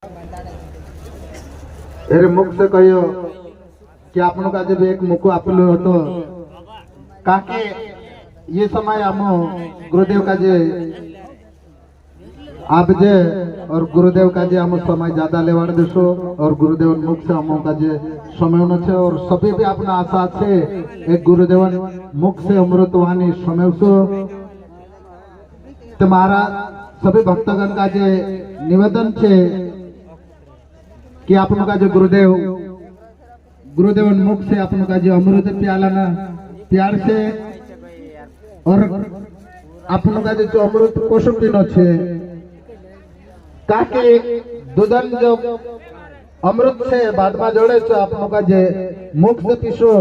अरे मुख से कहियो कि आपनों का जब एक मुख आपलो होतो काके ये समय हम गुरुदेव का जे आप जे और गुरुदेव का जे हम समय ज्यादा लेवाड़ देसो और गुरुदेव मुख से हम का जे समय न छे और सभी भी अपना आशा छे एक गुरुदेव मुख से अमृतवाणी समय सो तुम्हारा सभी भक्तगण का जे निवेदन छे कि आप का जो गुरुदेव मुख से आप का जो अमृत प्याला ना प्यार से और आप का जो अमृत कोशम दिन छे काके दुधन जो अमृत से बाद में जोड़े छे आप का जे मुख से पीसो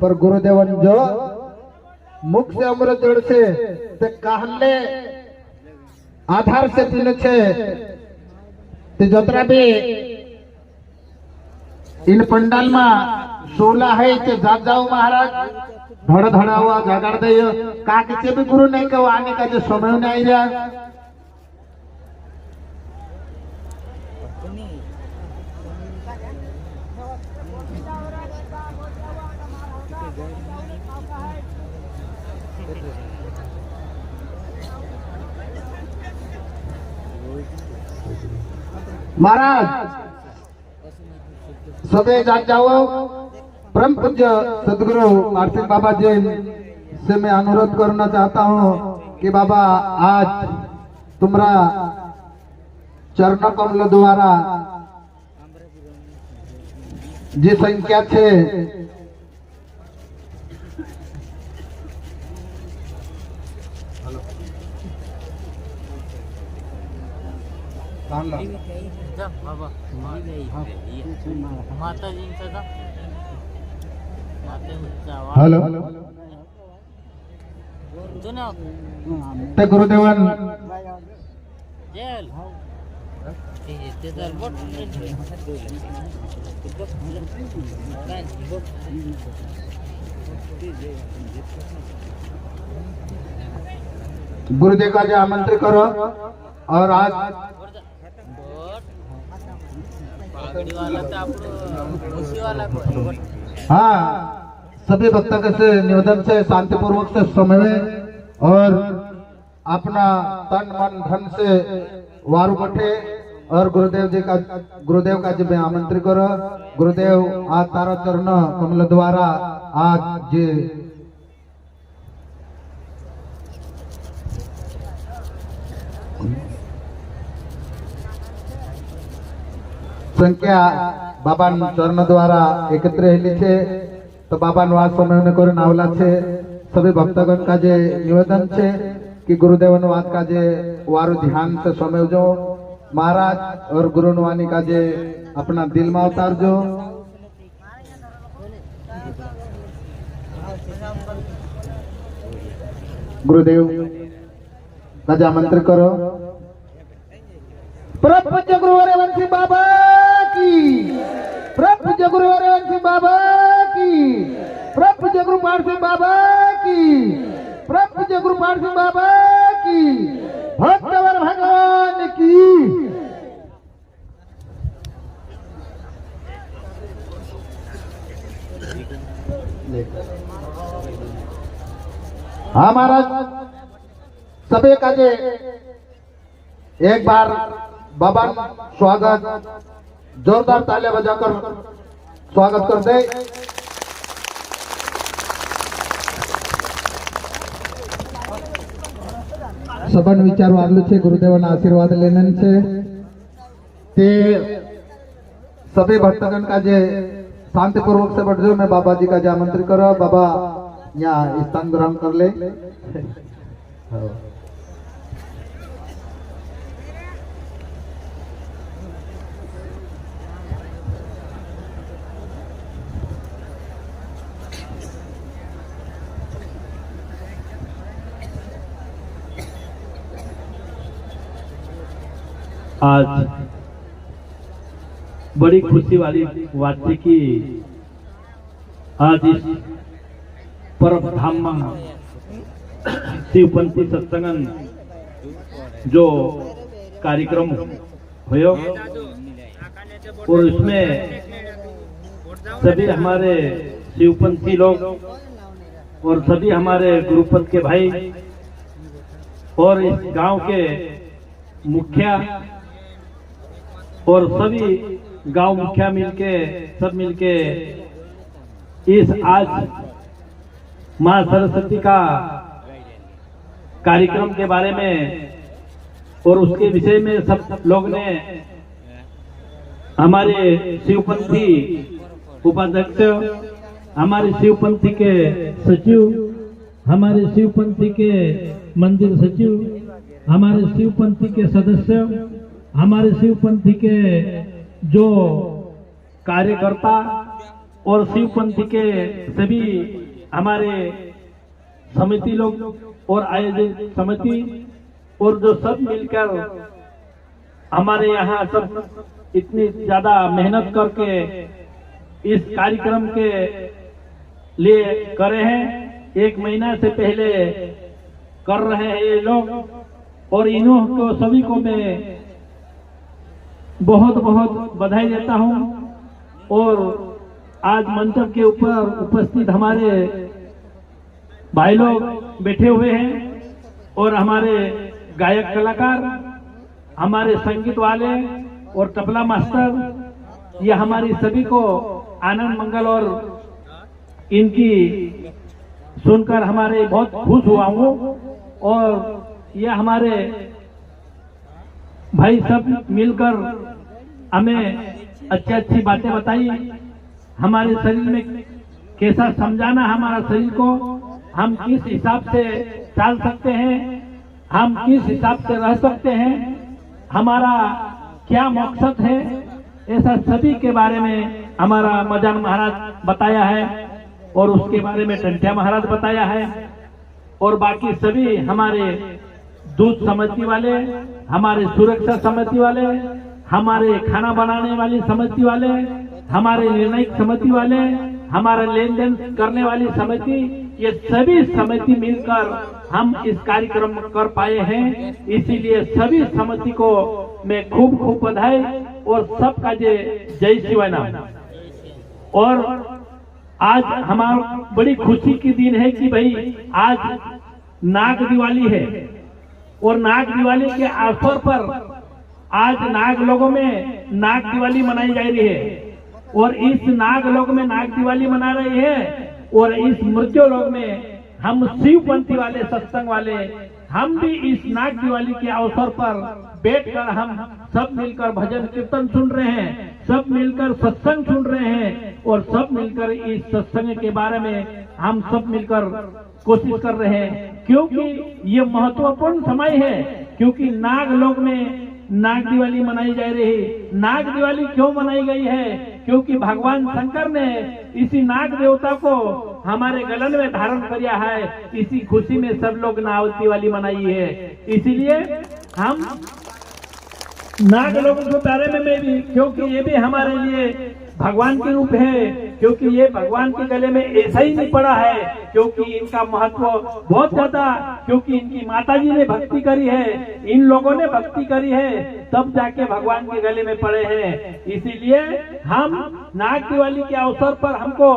पर गुरुदेवन जो मुख से अमृत जोड़े छे ते कहले आधार से पीने छे ते जतरा भी इन पंडाल में 16 है ते जाग जाओ महाराज धड़ धड़ा हुआ जागड़ दे का किसी भी गुरु नहीं कहो आने का जो समय नहीं जा महाराज सबे जाग जाओ। परम पूज्य सदगुरु आरती बाबा जी से मैं अनुरोध करना चाहता हूँ कि बाबा आज तुम्हारा चरण कमल द्वारा जी संख्या छे हेलो ते गुरुदेवन गुरुदेव का जो आमंत्रित करो और आज हाँ सभी भक्तों से निवेदन से शांतिपूर्वक से समय और अपना तन मन धन से वारु बैठे और गुरुदेव का जब आमंत्रित करो। गुरुदेव आज तारा चरण कमल द्वारा आज जे संख्या बाबा चरण द्वारा एकत्र हेली छे तो बाबा नवा समय कर नावला छे सभी भक्तगण का जे निवेदन छे कि गुरुदेव वाद का जे वारु ध्यान से समय जो महाराज और गुरु नवानी का जे अपना दिल में उतार जो गुरुदेव का जे आमंत्रित करो। प्रभु गुरु हरिवंशी बाबा की, प्रभु गुरु हरिवंशी बाबा की, प्रभु गुरु पारसी बाबा की, प्रभु गुरु पारसी बाबा की, भक्तवर भगवान की। हाँ महाराज सभी का जे एक बार बाबा स्वागत जोरदार तालियां बजाकर स्वागत कर दे। सबन विचार वागलू छे गुरुदेवना आशीर्वाद लेने छे ते सभी भक्तगण का जे शांतिपूर्वक से बैठो। मैं बाबा जी का जे आमंत्रित करो बाबा यहाँ स्थान ग्रहण कर ले। आज बड़ी खुशी वाली बात थी कि आज इस परम धाम में शिवपंथी सत्संग जो कार्यक्रम हुयो और इसमें सभी हमारे शिवपंथी लोग और सभी हमारे गुरुपंथ के भाई और इस गांव के मुखिया और सभी गांव मुखिया सब मिलके इस आज मां सरस्वती का कार्यक्रम के बारे में और उसके विषय में सब लोग ने हमारे शिवपंथी उपाध्यक्ष, हमारे शिवपंथी के सचिव, हमारे शिवपंथी के मंदिर सचिव, हमारे शिवपंथी के सदस्य, हमारे शिवपंथी के जो कार्यकर्ता और शिवपंथी के सभी हमारे समिति लोग और आयोजक समिति और जो सब मिलकर हमारे यहाँ सब इतनी ज्यादा मेहनत करके इस कार्यक्रम के लिए करे हैं। 1 महीना से पहले कर रहे हैं ये लोग और इन्हों को सभी को मैं बहुत बहुत बधाई देता हूं। और आज मंच के ऊपर उपस्थित हमारे भाई लोग बैठे हुए हैं और हमारे गायक कलाकार, हमारे संगीत वाले और तबला मास्टर, ये हमारी सभी को आनंद मंगल और इनकी सुनकर हमारे बहुत खुश हुआ हूँ। और ये हमारे भाई सब मिलकर हमें अच्छी बातें बताई, हमारे शरीर में कैसा समझाना, हमारा शरीर को हम किस हिसाब से चल सकते हैं, हम किस हिसाब से रह सकते हैं, हमारा क्या मकसद है, ऐसा सभी के बारे में हमारा मजान महाराज बताया है और उसके बारे में टंटिया महाराज बताया है और बाकी सभी हमारे दूध समिति वाले, हमारे सुरक्षा समिति वाले, हमारे खाना बनाने वाली समिति वाले, हमारे निर्णय समिति वाले, हमारे लेन देन करने वाली समिति, ये सभी समिति मिलकर हम इस कार्यक्रम कर पाए हैं। इसीलिए सभी समिति को मैं खूब बधाई और सबका जय शिवाय नाम। और आज हमारा बड़ी खुशी की दिन है कि भाई आज नाग दिवाली है और नाग दिवाली के अवसर पर आज नाग लोगों में नाग दिवाली मनाई जा रही है और इस नाग लोग में नाग दिवाली मना रही है और इस मृत्यु लोग में हम शिवपंथी वाले, सत्संग वाले, हम भी इस नाग दिवाली के अवसर पर बैठकर हम सब मिलकर भजन कीर्तन सुन रहे हैं, सब मिलकर सत्संग सुन रहे हैं और सब मिलकर इस सत्संग के बारे में हम सब मिलकर कोशिश कर रहे हैं। क्योंकि ये महत्वपूर्ण समय है, क्योंकि नाग लोग में नाग दिवाली मनाई जा रही है। नाग दिवाली क्यों मनाई गई है? क्योंकि भगवान शंकर ने इसी नाग देवता को हमारे गलन में धारण किया है। इसी खुशी में सब लोग नाग दिवाली मनाई है। इसीलिए हम नाग लोगों के बारे में मैं भी, क्योंकि ये भी हमारे लिए भगवान के रूप है, क्योंकि ये भगवान के गले में ऐसा ही नहीं पड़ा है, क्योंकि इनका महत्व बहुत ज्यादा, क्योंकि इनकी माताजी ने भक्ति करी है, इन लोगों ने भक्ति करी है, तब जाके भगवान के गले में पड़े हैं। इसीलिए हम नाग दिवाली के अवसर पर हमको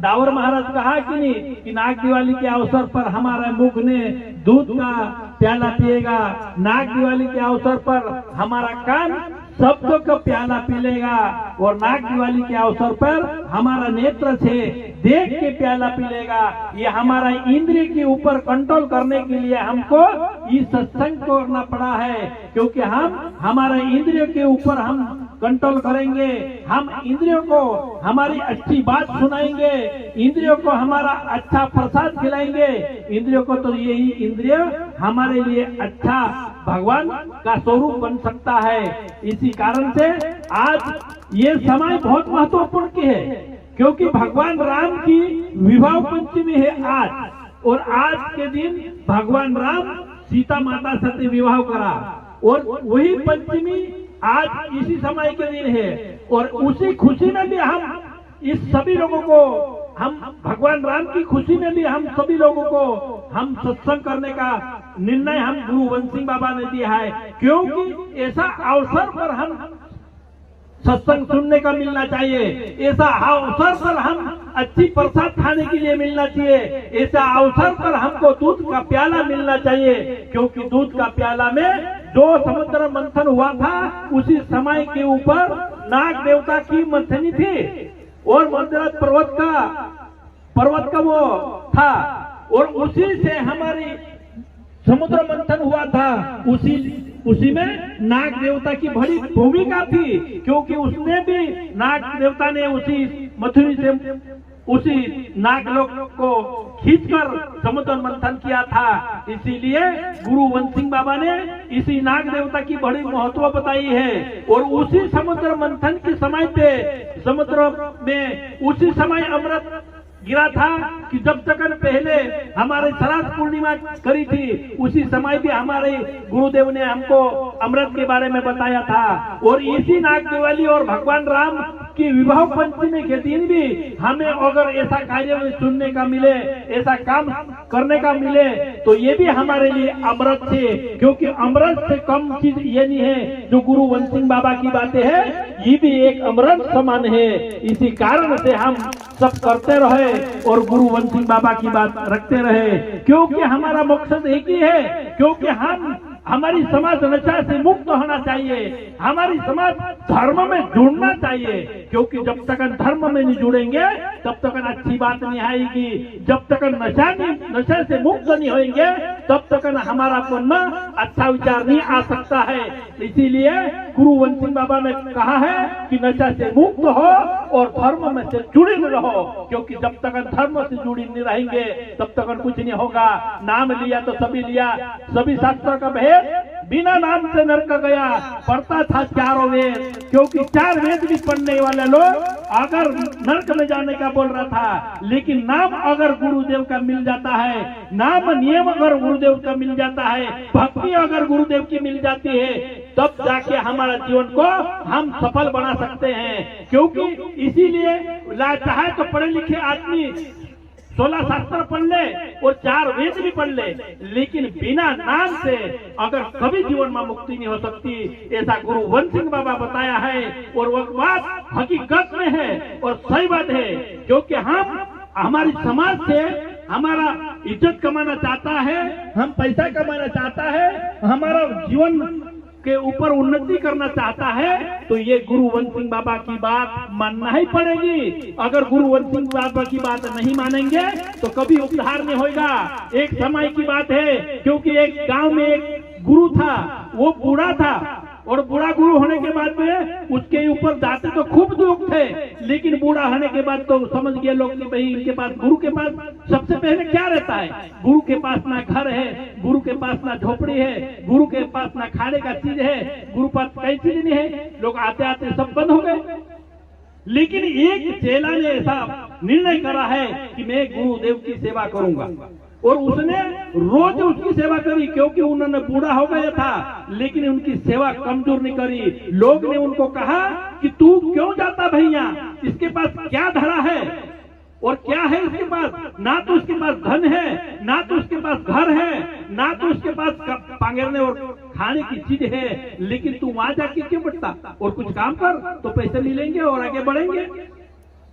दावर महाराज कहा कि नहीं कि नाग दिवाली के अवसर पर हमारा मुख ने दूध का प्याला पिएगा, नाग दिवाली के अवसर पर हमारा कान शब्दों का प्याला पी लेगा और नाग दिवाली के अवसर पर हमारा नेत्र से देख के प्याला पी लेगा। ये हमारा इंद्रिय के ऊपर कंट्रोल करने के लिए हमको ये सत्संग करना पड़ा है, क्योंकि हम हमारा इंद्रियों के ऊपर हम कंट्रोल करेंगे, हम इंद्रियों को हमारी अच्छी बात सुनाएंगे, इंद्रियों को हमारा अच्छा प्रसाद खिलाएंगे। इंद्रियों को तो यही इंद्रिय हमारे लिए अच्छा भगवान का स्वरूप बन सकता है। इसी कारण से आज ये समय बहुत महत्वपूर्ण की है, क्योंकि भगवान राम की विवाह पंचमी है आज, और आज के दिन भगवान राम सीता माता से विवाह करा और वही पंचमी आज इसी समय के दिन है। और उसी खुशी में भी हम इस सभी लोगों को, हम भगवान राम की खुशी में भी हम सभी लोगों को हम सत्संग करने का निर्णय हम गुरु वंश सिंह बाबा ने दिया है, क्योंकि ऐसा अवसर पर हम सत्संग सुनने का मिलना चाहिए, ऐसा अवसर पर हम अच्छी प्रसाद खाने के लिए मिलना चाहिए, ऐसा अवसर पर हमको दूध का प्याला मिलना चाहिए, क्योंकि दूध का प्याला में जो समुद्र मंथन हुआ था उसी समय के ऊपर नाग देवता की मंथनी थी और मंदराज पर्वत का वो था और उसी से हमारी समुद्र मंथन हुआ था। उसी में नाग देवता की बड़ी भूमिका थी, क्योंकि उसने भी नाग देवता ने उसी मथुरी से उसी नागलोक को खींचकर समुद्र मंथन किया था। इसीलिए गुरु वंश सिंह बाबा ने इसी नाग देवता की बड़ी महत्व बताई है और उसी समुद्र मंथन के समय पे समुद्र में उसी समय अमृत गिरा था कि जब तक पहले हमारे श्राद्ध पूर्णिमा करी थी उसी समय भी हमारे गुरुदेव ने हमको अमृत के बारे में बताया था। और इसी नाग दिवाली और भगवान राम की विवाह पंचमी के दिन भी हमें अगर ऐसा कार्य सुनने का मिले, ऐसा काम करने का मिले तो ये भी हमारे लिए अमृत थे, क्योंकि अमृत से कम चीज ये नहीं है। जो गुरु वंश सिंह बाबा की बातें है ये भी एक अमृत समान है। इसी कारण से हम सब करते रहे और गुरु वंश सिंह बाबा की बात रखते रहे, क्योंकि हमारा मकसद एक ही है, क्योंकि हमारी समाज नशा से मुक्त होना चाहिए, हमारी समाज धर्म में जुड़ना चाहिए, क्योंकि जब तक धर्म में नहीं जुड़ेंगे तब तक अच्छी बात नहीं आएगी। जब तक नशा से मुक्त नहीं होंगे तब तक हमारा मन में अच्छा विचार नहीं आ सकता है। इसीलिए गुरु वंश सिंह बाबा ने कहा है कि नशा से मुक्त हो और धर्म में से जुड़े रहो, क्योंकि जब तक धर्म से जुड़ी नहीं रहेंगे तब तक कुछ नहीं होगा। नाम लिया तो सभी लिया, सभी शास्त्र का भेद बिना नाम से नरक गया, पढ़ता था चारों वेद, क्योंकि 4 वेद भी पढ़ने वाले लोग अगर नरक में जाने का बोल रहा था, लेकिन नाम अगर गुरुदेव का मिल जाता है, नाम नियम अगर गुरुदेव का मिल जाता है, भक्ति अगर गुरुदेव की मिल जाती है, तब जाके हमारा जीवन को हम सफल बना सकते हैं। क्योंकि इसीलिए चाहे तो पढ़े लिखे आदमी 16 शास्त्र पढ़ ले और 4 वेद भी पढ़ ले, लेकिन बिना नाम से अगर कभी जीवन में मुक्ति नहीं हो सकती, ऐसा गुरु वंश सिंह बाबा बताया है। और वो बात हकीकत में है और सही बात है, क्योंकि हमारी समाज से हमारा इज्जत कमाना चाहता है, हम पैसा कमाना चाहता है, हमारा जीवन के ऊपर उन्नति करना चाहता है, तो ये गुरु वंश सिंह बाबा की बात मानना ही पड़ेगी। अगर गुरु वंश सिंह बाबा की बात नहीं मानेंगे तो कभी उद्धार नहीं होगा। एक समय की बात है, क्योंकि एक गांव में एक गुरु था, वो बूढ़ा था और बूढ़ा गुरु होने के बाद में उसके ऊपर जाते तो खूब दुख थे, लेकिन बूढ़ा होने के बाद तो समझ गए लोग कि भाई इनके पास गुरु के पास सबसे पहले क्या रहता है, गुरु के पास ना घर है, गुरु के पास ना झोपड़ी है, गुरु के पास ना खाने का चीज है, गुरु पास कई चीज नहीं है। लोग आते आते सब बंद हो गए, लेकिन एक चेला ने ऐसा निर्णय करा है कि मैं गुरुदेव की सेवा करूंगा, और उसने रोज उसकी सेवा करी, क्योंकि उन्होंने बूढ़ा हो गया था, लेकिन उनकी सेवा कमजोर नहीं करी। लोग ने उनको कहा कि तू क्यों जाता भैया, इसके पास क्या धरा है और क्या है इसके पास, ना तो उसके पास धन है, ना तो उसके पास घर है, ना तो उसके पास पांगरने और खाने की चीज है, लेकिन तू वहां जाके क्यों बैठता, और कुछ काम कर तो पैसे ले लेंगे और आगे बढ़ेंगे।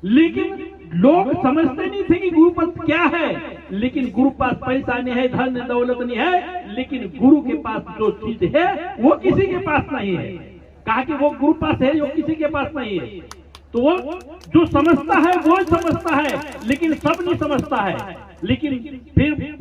लेकिन लोग समझते नहीं थे कि गुरु पास क्या है, लेकिन गुरु पास पैसा नहीं है, धन दौलत नहीं है, लेकिन गुरु के पास जो चीज है वो किसी के पास नहीं है। कहा कि वो गुरु पास है जो किसी के पास नहीं है, तो वो जो समझता है वो समझता है, लेकिन सब नहीं समझता है। लेकिन फिर